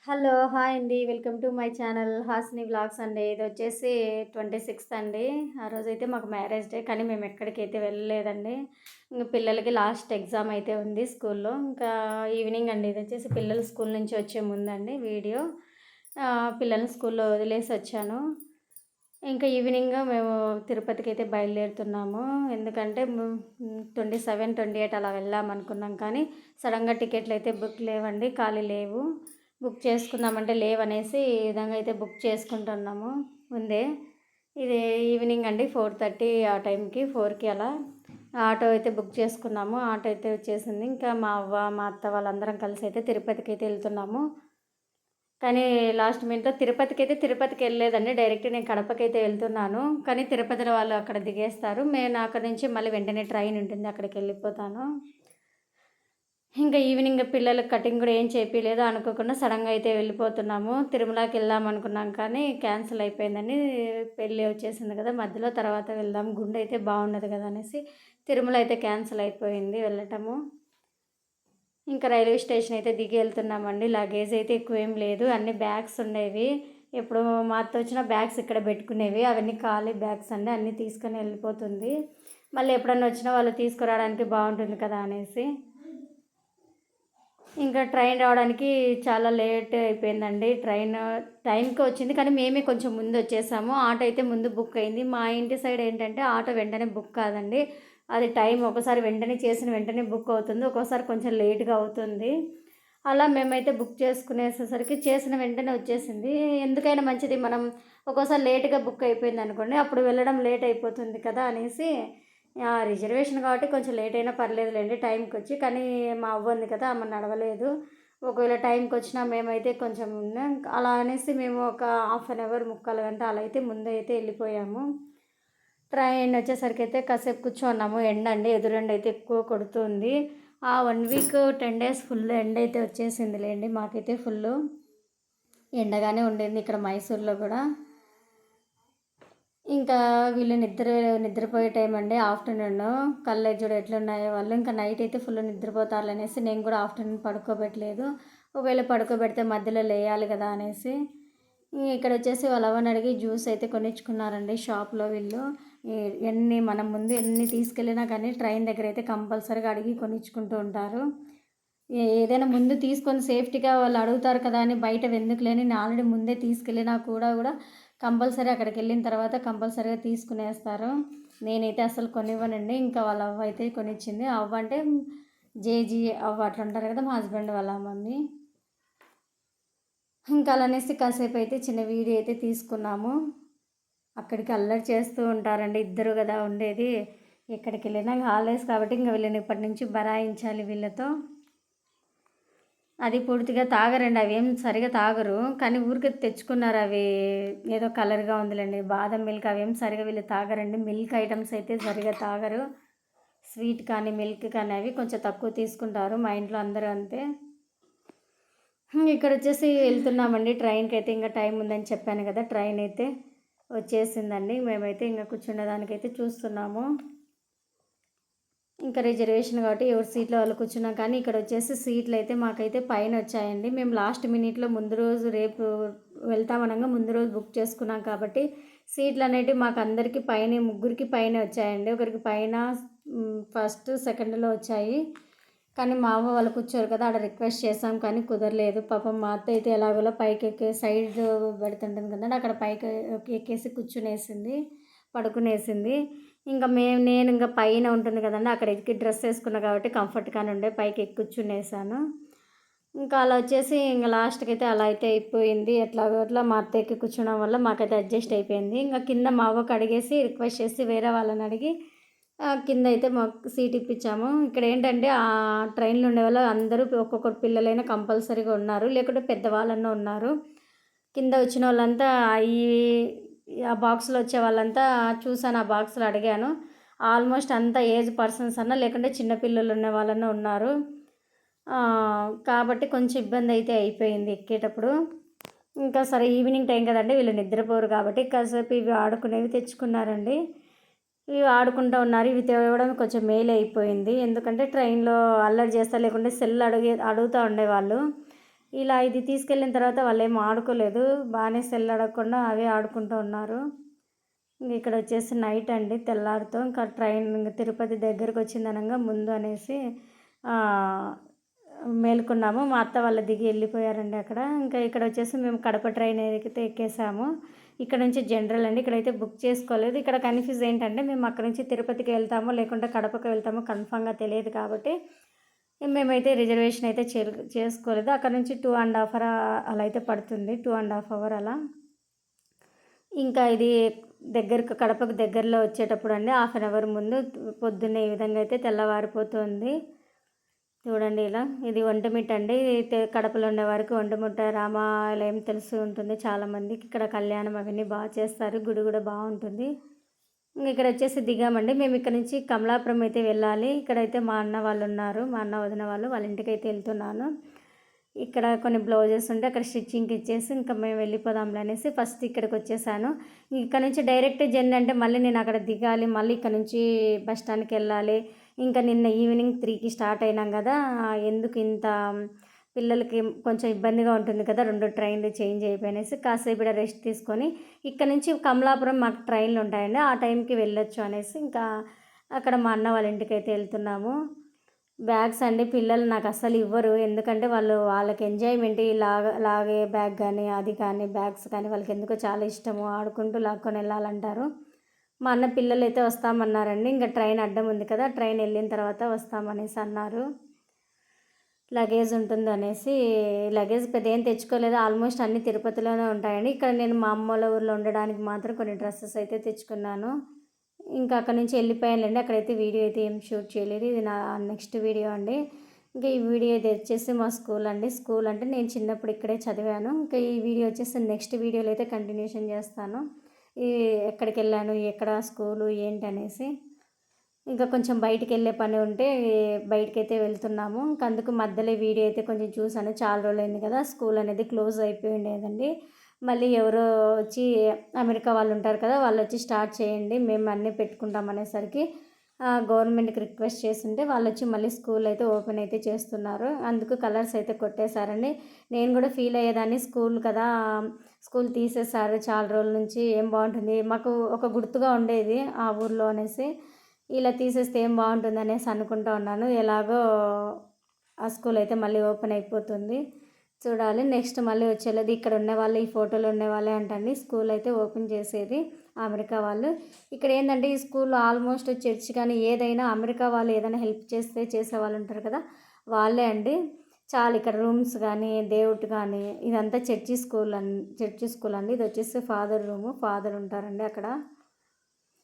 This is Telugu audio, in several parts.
హలో! హాయ్ అండి. Welcome to my channel Hasini vlogs అండి. ఇదొచ్చేసి 26థ్ అండి. ఆ రోజైతే మాకు మ్యారేజ్ డే. కానీ మేము ఎక్కడికైతే వెళ్ళలేదండి. ఇంక పిల్లలకి లాస్ట్ ఎగ్జామ్ అయితే ఉంది స్కూల్లో. ఇంకా ఈవినింగ్ అండి. ఇదొచ్చేసి పిల్లలు స్కూల్ నుంచి వచ్చే ముందండి వీడియో. పిల్లల్ని స్కూల్లో వదిలేసి వచ్చాను. ఇంకా ఈవినింగ్ మేము తిరుపతికైతే బయలుదేరుతున్నాము. ఎందుకంటే 27, 28 అలా వెళ్దామనుకున్నాం. కానీ సడన్‌గా టికెట్లయితే బుక్ లేవండి. ఖాళీ లేవు. బుక్ చేసుకుందామంటే లేవనేసి ఈ విధంగా అయితే బుక్ చేసుకుంటున్నాము ముందే. ఇది ఈవినింగ్ అండి 4:30 ఆ టైంకి 4కి అలా ఆటో అయితే బుక్ చేసుకున్నాము. ఆటో అయితే వచ్చేసింది. ఇంకా మా అవ్వ, మా అత్త వాళ్ళందరం కలిసి అయితే తిరుపతికైతే వెళ్తున్నాము. కానీ లాస్ట్ మినిట్‌లో తిరుపతికి వెళ్ళలేదండి. డైరెక్ట్ నేను కడపకైతే వెళ్తున్నాను. కానీ తిరుపతిలో వాళ్ళు అక్కడ దిగేస్తారు. నేను అక్కడి నుంచి మళ్ళీ వెంటనే ట్రైన్ ఉంటుంది. అక్కడికి వెళ్ళిపోతాను. ఇంకా ఈవినింగ్ పిల్లలకి కటింగ్ కూడా ఏం చేపియలేదు. అనుకోకుండా సడన్‌గా అయితే వెళ్ళిపోతున్నాము. తిరుమలకి వెళ్దాం అనుకున్నాం కానీ క్యాన్సిల్ అయిపోయిందండి. పెళ్ళి వచ్చేసింది కదా! మధ్యలో తర్వాత వెళ్దాం. గుండె అయితే బాగుండదు కదా అనేసి తిరుమల అయితే క్యాన్సిల్ అయిపోయింది వెళ్ళటము. ఇంకా రైల్వే స్టేషన్ అయితే దిగి వెళ్తున్నామండి. లగేజ్ అయితే ఎక్కువేం లేదు. అన్ని బ్యాగ్స్ ఉండేవి. ఎప్పుడు మా అత్త వచ్చిన బ్యాగ్స్ ఇక్కడ పెట్టుకునేవి. అవన్నీ ఖాళీ బ్యాగ్స్ అండి. అన్నీ తీసుకొని వెళ్ళిపోతుంది. మళ్ళీ ఎప్పుడన్నా వచ్చినా వాళ్ళు తీసుకురావడానికి బాగుంటుంది కదా అనేసి. ఇంకా ట్రైన్ రావడానికి చాలా లేట్ అయిపోయిందండి. ట్రైన్ టైంకి వచ్చింది. కానీ మేమే కొంచెం ముందు వచ్చేసాము. ఆటో అయితే ముందు బుక్ అయింది. మా ఇంటి సైడ్ ఏంటంటే ఆటో వెంటనే బుక్ కాదండి. అది టైం ఒకసారి వెంటనే చేసిన వెంటనే బుక్ అవుతుంది. ఒక్కోసారి కొంచెం లేట్‌గా అవుతుంది. అలా మేమైతే బుక్ చేసుకునేసేసరికి చేసిన వెంటనే వచ్చేసింది. ఎందుకైనా మంచిది మనం ఒక్కోసారి లేట్‌గా బుక్ అయిపోయిందనుకోండి, అప్పుడు వెళ్ళడం లేట్ అయిపోతుంది కదా అనేసి రిజర్వేషన్ కాబట్టి కొంచెం లేట్ అయినా పర్లేదులెండి టైంకొచ్చి. కానీ మా అవ్వ ఉంది కదా! ఆమె నడవలేదు. ఒకవేళ టైంకొచ్చినా మేమైతే కొంచెం ఉన్నాం. అలా అనేసి మేము ఒక హాఫ్ అన్ అవర్, ముక్కాలు గంట అలా అయితే ముందైతే వెళ్ళిపోయాము. ట్రైన్ వచ్చేసరికైతే కాసేపు కూర్చున్నాము. ఎండ అండి. ఎదురెండ అయితే ఎక్కువ కొడుతుంది. ఆ 1 వీక్ 10 డేస్ ఫుల్ ఎండ అయితే వచ్చేసిందిలేండి. మాకైతే ఫుల్లు ఎండగానే ఉండింది ఇక్కడ మైసూర్‌లో కూడా. ఇంకా వీళ్ళు నిద్రపోయే టైం అండి ఆఫ్టర్‌నూను. కళ్ళు చూడు ఎట్లున్నాయో వాళ్ళు. ఇంకా నైట్ అయితే ఫుల్ నిద్రపోతారులనేసి నేను కూడా ఆఫ్టర్‌నూన్ పడుకోబెట్టలేదు. ఒకవేళ పడుకోబెడితే మధ్యలో లేయాలి కదా అనేసి. ఇక్కడ వచ్చేసి వాళ్ళ అవ్వని అడిగి జ్యూస్ అయితే కొనిచ్చుకున్నారండి షాప్‌లో వీళ్ళు. మనం ముందు ఎన్ని తీసుకెళ్ళినా కానీ ట్రైన్ దగ్గర అయితే కంపల్సరీగా అడిగి కొనిచ్చుకుంటూ ఉంటారు. ఏదైనా ముందు తీసుకొని సేఫ్టీగా వాళ్ళు అడుగుతారు కదా అని బయట ఎందుకులేని నేను ఆల్రెడీ ముందే తీసుకెళ్ళినా కూడా కంపల్సరీ అక్కడికెళ్ళిన తర్వాత కంపల్సరీగా తీసుకునేస్తారు. నేనైతే అసలు కొనివ్వనండి. ఇంకా వాళ్ళ అవ్వ అయితే కొనిచ్చింది. అవ్వ అంటే జేజీ అవ్వ అట్లా ఉంటారు కదా! మా హస్బెండ్ వాళ్ళ మమ్మీ. ఇంకా అలా అనేసి కాసేపు అయితే చిన్న వీడియో అయితే తీసుకున్నాము. అక్కడికి అల్లరి చేస్తూ ఉంటారండి. ఇద్దరు కదా ఉండేది. ఎక్కడికెళ్ళినా హాలిడేస్ కాబట్టి ఇంక వీళ్ళని ఇప్పటి నుంచి బరాయించాలి వీళ్ళతో. అది పూర్తిగా తాగరండి. అవేం సరిగ్గా తాగరు. కానీ ఊరికే తెచ్చుకున్నారు అవి ఏదో కలర్‌గా ఉందిలెండి. బాదం మిల్క్ అవేం సరిగ్గా వీళ్ళు తాగరండి. మిల్క్ ఐటెమ్స్ అయితే సరిగ్గా తాగరు. స్వీట్ కానీ, మిల్క్ కానీ అవి కొంచెం తక్కువ తీసుకుంటారు. మా ఇంట్లో అందరూ అంతే. ఇక్కడొచ్చేసి వెళ్తున్నామండి. ట్రైన్‌కైతే ఇంకా టైం ఉందని చెప్పాను కదా! ట్రైన్ అయితే వచ్చేసిందండి. మేమైతే ఇంక కూర్చునేదానికైతే చూస్తున్నాము. ఇంకా రిజర్వేషన్ కాబట్టి ఎవరి సీట్‌లో వాళ్ళు కూర్చున్నాం. కానీ ఇక్కడొచ్చేసి సీట్లయితే మాకైతే పైనొచ్చాయండి. మేము లాస్ట్ మినిట్‌లో ముందు రోజు రేపు వెళ్తామనంగా ముందు రోజు బుక్ చేసుకున్నాం కాబట్టి సీట్లనేటివి మాకందరికి పైనే ముగ్గురికి పైనే వచ్చాయండి. ఒకరికి పైన ఫస్ట్, సెకండ్‌లో వచ్చాయి. కానీ మా అవ్వ వాళ్ళు కూర్చోరు కదా! ఆడ రిక్వెస్ట్ చేసాం కానీ కుదరలేదు. పాపం మా అత్త అయితే ఎలాగోలా పైకెక్కి సైడ్ పెడుతుంటుంది కదండీ! అక్కడ పైకి ఎక్కేసి కూర్చునేసింది. పడుకునేసింది. ఇంకా నేను ఇంక పైన ఉంటుంది కదండీ! అక్కడ ఎక్కి డ్రెస్ వేసుకున్నా కాబట్టి కంఫర్ట్‌గానే ఉండే పైకి ఎక్కి కూర్చునేసాను. ఇంకా అలా వచ్చేసి ఇంక లాస్ట్‌కి అయితే అలా అయితే అయిపోయింది. ఎట్లాగో అట్లా మా అత్త ఎక్కి కూర్చోవడం వల్ల మాకైతే అడ్జస్ట్ అయిపోయింది. ఇంక కింద మా అవ్వకి అడిగేసి రిక్వెస్ట్ చేసి వేరే వాళ్ళని అడిగి కింద అయితే మాకు సీట్ ఇప్పించాము. ఇక్కడ ఏంటంటే ట్రైన్‌లో ఉండేవాళ్ళు అందరూ ఒక్కొక్కరు పిల్లలైనా కంపల్సరీగా ఉన్నారు. లేకుంటే పెద్దవాళ్ళన్నా ఉన్నారు. కింద వచ్చిన వాళ్ళంతా ఈ ఆ బాక్స్‌లో వచ్చే వాళ్ళంతా చూసాను. ఆ బాక్స్‌లో అడిగాను. ఆల్మోస్ట్ అంతా ఏజ్ పర్సన్స్ అన్నా లేకుంటే చిన్న పిల్లలు ఉన్న వాళ్ళన్నా ఉన్నారు. కాబట్టి కొంచెం ఇబ్బంది అయితే అయిపోయింది ఎక్కేటప్పుడు. ఇంకా సరే ఈవినింగ్ టైం కదండీ! వీళ్ళు నిద్రపోరు కాబట్టి కాసేపు ఇవి ఆడుకునేవి తెచ్చుకున్నారండి. ఇవి ఆడుకుంటూ ఉన్నారు. ఇవి తేవడం కొంచెం మేలే అయిపోయింది. ఎందుకంటే ట్రైన్‌లో అల్లరి చేస్తా లేకుంటే సెల్ అడుగుతూ ఉండేవాళ్ళు. ఇలా ఇది తీసుకెళ్ళిన తర్వాత వాళ్ళేం ఆడుకోలేదు. బాగానే సెల్ అడగకుండా అవే ఆడుకుంటూ ఉన్నారు. ఇక్కడ వచ్చేసి నైట్ అండి, తెల్లారితో ఇంకా ట్రైన్ తిరుపతి దగ్గరకు వచ్చిందనంగా ముందు అనేసి మేలుకున్నాము. మా అత్త వాళ్ళు దిగి వెళ్ళిపోయారండి అక్కడ. ఇంకా ఇక్కడ వచ్చేసి మేము కడప ట్రైన్ అయితే ఎక్కేసాము. ఇక్కడ నుంచి జనరల్ అండి, ఇక్కడైతే బుక్ చేసుకోలేదు. ఇక్కడ కన్ఫ్యూజ్ ఏంటంటే మేము అక్కడ నుంచి తిరుపతికి వెళ్తామో లేకుంటే కడపకి వెళ్తామో కన్ఫామ్గా తెలియదు కాబట్టి మేమైతే రిజర్వేషన్ అయితే చేసుకోలేదు. అక్కడ నుంచి 2.5 అవర్ అలా అయితే పడుతుంది, 2.5 అవర్ అలా. ఇంకా ఇది కడపకు దగ్గరలో వచ్చేటప్పుడు అండి, 1/2 అవర్ ముందు పొద్దున్నే ఈ విధంగా అయితే తెల్లవారిపోతుంది. చూడండి ఇలా. ఇది ఒంటిమిట్ట అండి. కడపలో ఉండే వారికి ఒంటిమిట్ట రామాలయం తెలిసి ఉంటుంది చాలామందికి. ఇక్కడ కళ్యాణం అవన్నీ బాగా చేస్తారు, గుడి కూడా బాగుంటుంది. ఇక్కడ వచ్చేసి దిగామండి. మేము ఇక్కడ నుంచి కమలాపురం అయితే వెళ్ళాలి. ఇక్కడైతే మా అన్న వాళ్ళు ఉన్నారు, మా అన్న వదిన వాళ్ళ ఇంటికి అయితే వెళ్తున్నాను. ఇక్కడ కొన్ని బ్లౌజెస్ ఉంటే అక్కడ స్టిచ్చింగ్కి ఇచ్చేసి ఇంకా మేము వెళ్ళిపోదాంలే అనేసి ఫస్ట్ ఇక్కడికి వచ్చేసాను. ఇక్కడ నుంచి డైరెక్ట్ జర్నీ అంటే మళ్ళీ నేను అక్కడ దిగాలి, మళ్ళీ ఇక్కడ నుంచి బస్ స్టాండ్కి వెళ్ళాలి. ఇంకా నిన్న ఈవినింగ్ 3కి స్టార్ట్ అయినాం కదా, ఎందుకు ఇంత పిల్లలకి కొంచెం ఇబ్బందిగా ఉంటుంది కదా, 2 ట్రైన్లు చేంజ్ అయిపోయినేసి కాసేపు ఇక్కడ రెస్ట్ తీసుకొని ఇక్కడ నుంచి కమలాపురం మాకు ట్రైన్లు ఉంటాయండి, ఆ టైంకి వెళ్ళొచ్చు అనేసి ఇంకా అక్కడ మా అన్న వాళ్ళ ఇంటికి అయితే వెళ్తున్నాము. బ్యాగ్స్ అండి పిల్లలు నాకు అస్సలు ఇవ్వరు, ఎందుకంటే వాళ్ళకి ఎంజాయ్మెంట్ లాగే బ్యాగ్ కానీ అది కానీ బ్యాగ్స్ కానీ వాళ్ళకి ఎందుకో చాలా ఇష్టము, ఆడుకుంటూ లాక్కొని వెళ్ళాలంటారు. మా అన్న పిల్లలు అయితే వస్తామన్నారండి. ఇంకా ట్రైన్ అడ్డం ఉంది కదా, ట్రైన్ వెళ్ళిన తర్వాత వస్తామనేసి అన్నారు. లగేజ్ ఉంటుంది అనేసి లగేజ్ పెద్ద ఏం తెచ్చుకోలేదు, ఆల్మోస్ట్ అన్నీ తిరుపతిలోనే ఉంటాయండి. ఇక్కడ నేను మా అమ్మ వాళ్ళ ఊర్లో ఉండడానికి మాత్రం కొన్ని డ్రెస్సెస్ అయితే తెచ్చుకున్నాను. ఇంకా అక్కడ నుంచి వెళ్ళిపోయానులేండి, అక్కడైతే వీడియో అయితే ఏం షూట్ చేయలేదు. ఇది నా నెక్స్ట్ వీడియో అండి. ఇంకా ఈ వీడియో అయితే వచ్చేసి మా స్కూల్ అండి. స్కూల్ అంటే నేను చిన్నప్పుడు ఇక్కడే చదివాను. ఇంకా ఈ వీడియో వచ్చేసి నెక్స్ట్ వీడియోలో అయితే కంటిన్యూషన్ చేస్తాను, ఈ ఎక్కడికి వెళ్ళాను, ఎక్కడ స్కూలు ఏంటి అనేసి. ఇంకా కొంచెం బయటికి వెళ్ళే పని ఉంటే బయటకైతే వెళ్తున్నాము. ఇంకా అందుకు మధ్యలో వీడియో అయితే కొంచెం చూసాను, చాలా రోజులు అయింది కదా, స్కూల్ అనేది క్లోజ్ అయిపోయి ఉండేదండి. మళ్ళీ ఎవరో వచ్చి అమెరికా వాళ్ళు ఉంటారు కదా, వాళ్ళు వచ్చి స్టార్ట్ చేయండి మేము అన్నీ పెట్టుకుంటాం అనేసరికి గవర్నమెంట్కి రిక్వెస్ట్ చేస్తుంటే వాళ్ళు వచ్చి మళ్ళీ స్కూల్ అయితే ఓపెన్ అయితే చేస్తున్నారు. అందుకు కలర్స్ అయితే కొట్టేశారండి. నేను కూడా ఫీల్ అయ్యేదాన్ని, స్కూల్ కదా, స్కూల్ తీసేశారు చాలా రోజుల నుంచి, ఏం బాగుంటుంది మాకు ఒక గుర్తుగా ఉండేది ఆ ఊర్లో అనేసి, ఇలా తీసేస్తే ఏం బాగుంటుంది అనేసి అనుకుంటూ ఉన్నాను. ఎలాగో ఆ స్కూల్ అయితే మళ్ళీ ఓపెన్ అయిపోతుంది, చూడాలి నెక్స్ట్ మళ్ళీ వచ్చేది. ఇక్కడ ఉండేవాళ్ళు ఈ ఫోటోలో ఉండేవాళ్ళే అంటండి స్కూల్ అయితే ఓపెన్ చేసేది అమెరికా వాళ్ళు. ఇక్కడ ఏంటంటే ఈ స్కూల్ ఆల్మోస్ట్ చర్చ్ కానీ ఏదైనా అమెరికా వాళ్ళు ఏదైనా హెల్ప్ చేసే వాళ్ళు ఉంటారు కదా, వాళ్ళే అండి. చాలా ఇక్కడ రూమ్స్ కానీ దేవుడు కానీ ఇదంతా చర్చి స్కూల్ అండి. ఇది వచ్చేసి ఫాదర్ రూము, ఫాదర్ ఉంటారండి అక్కడ.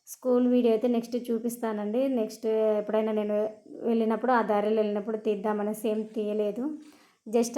స్కూల్ వీడియో అయితే నెక్స్ట్ చూపిస్తానండి. నెక్స్ట్ ఎప్పుడైనా నేను వెళ్ళినప్పుడు ఆ దారిలో వెళ్ళినప్పుడు తీద్దామనేసి ఏం తీయలేదు, జస్ట్